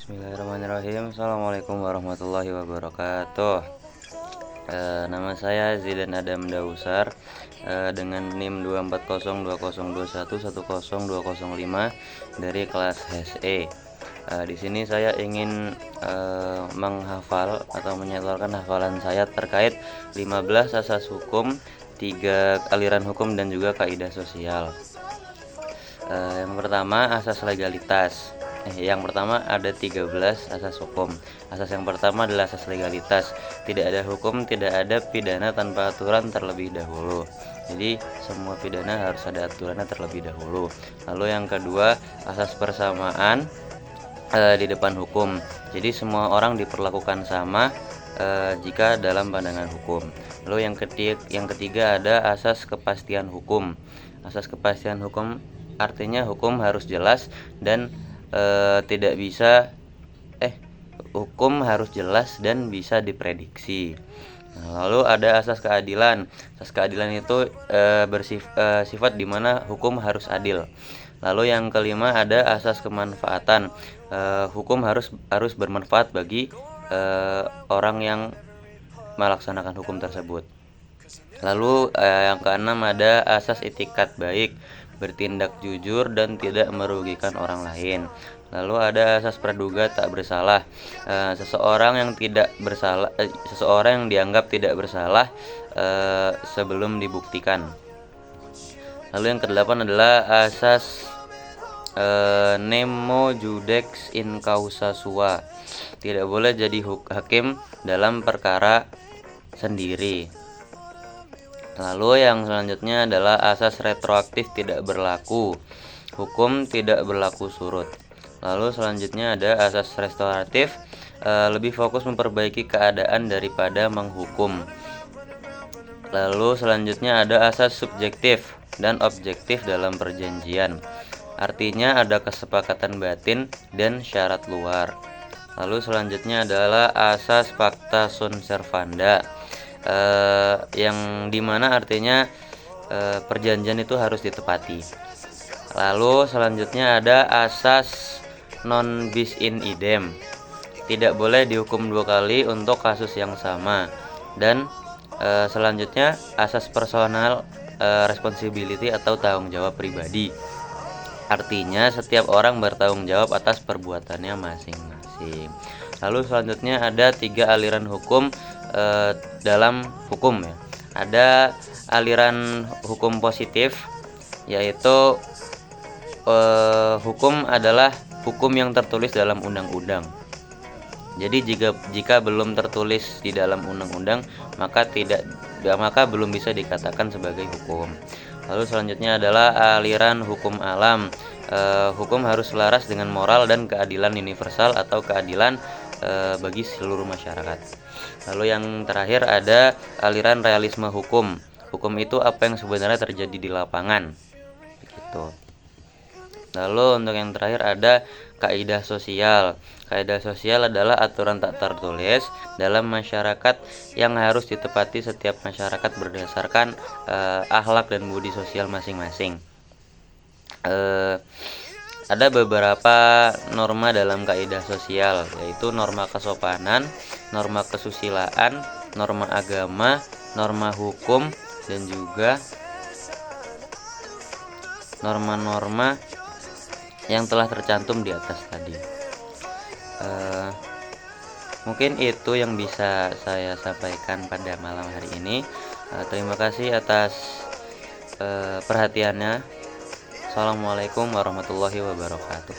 Bismillahirrahmanirrahim. Assalamualaikum warahmatullahi wabarakatuh. Nama saya Zidan Adam Dausar, dengan NIM 2402021100205 dari kelas HSE. Di sini saya ingin menghafal atau menyetorkan hafalan saya terkait 15 asas hukum, 3 aliran hukum dan juga kaidah sosial. Yang pertama, asas legalitas. Yang pertama ada 13 asas hukum. Asas yang pertama adalah asas legalitas. Tidak ada hukum, tidak ada pidana tanpa aturan terlebih dahulu. Jadi semua pidana harus ada aturannya terlebih dahulu. Lalu yang kedua, asas persamaan di depan hukum. Jadi semua orang diperlakukan sama jika dalam pandangan hukum. Lalu yang ketiga ada asas kepastian hukum. Asas kepastian hukum artinya hukum harus jelas dan tidak bisa hukum harus jelas dan bisa diprediksi. Lalu ada asas keadilan. Asas keadilan itu bersifat di mana hukum harus adil. Lalu yang kelima ada asas kemanfaatan. Hukum harus bermanfaat bagi orang yang melaksanakan hukum tersebut. Lalu yang keenam ada asas itikat baik, bertindak jujur dan tidak merugikan orang lain. Lalu ada asas praduga tak bersalah. Seseorang yang dianggap tidak bersalah sebelum dibuktikan. Lalu yang kedelapan adalah asas nemo judex in causa sua. Tidak boleh jadi hakim dalam perkara sendiri. Lalu yang selanjutnya adalah asas retroaktif tidak berlaku. Hukum tidak berlaku surut. Lalu selanjutnya ada asas restoratif, lebih fokus memperbaiki keadaan daripada menghukum. Lalu selanjutnya ada asas subjektif dan objektif dalam perjanjian. Artinya ada kesepakatan batin dan syarat luar. Lalu selanjutnya adalah asas pacta sunt servanda, yang dimana artinya perjanjian itu harus ditepati. Lalu selanjutnya ada asas non bis in idem, tidak boleh dihukum 2 kali untuk kasus yang sama. Dan selanjutnya asas personal responsibility atau tanggung jawab pribadi, artinya setiap orang bertanggung jawab atas perbuatannya masing-masing. Lalu selanjutnya ada 3 aliran hukum dalam hukum ya. Ada aliran hukum positif, yaitu hukum adalah hukum yang tertulis dalam undang-undang. Jadi jika belum tertulis di dalam undang-undang maka belum bisa dikatakan sebagai hukum. Lalu selanjutnya adalah aliran hukum alam. Hukum harus selaras dengan moral dan keadilan universal atau keadilan bagi seluruh masyarakat. Lalu yang terakhir ada aliran realisme hukum. Hukum itu apa yang sebenarnya terjadi di lapangan, begitu. Lalu untuk yang terakhir ada kaidah sosial. Kaidah sosial adalah aturan tak tertulis dalam masyarakat yang harus ditepati setiap masyarakat berdasarkan akhlak dan budi sosial masing-masing. Ada beberapa norma dalam kaidah sosial, yaitu norma kesopanan, norma kesusilaan, norma agama, norma hukum, dan juga norma-norma yang telah tercantum di atas tadi. Mungkin itu yang bisa saya sampaikan pada malam hari ini. Terima kasih atas perhatiannya. Assalamualaikum warahmatullahi wabarakatuh.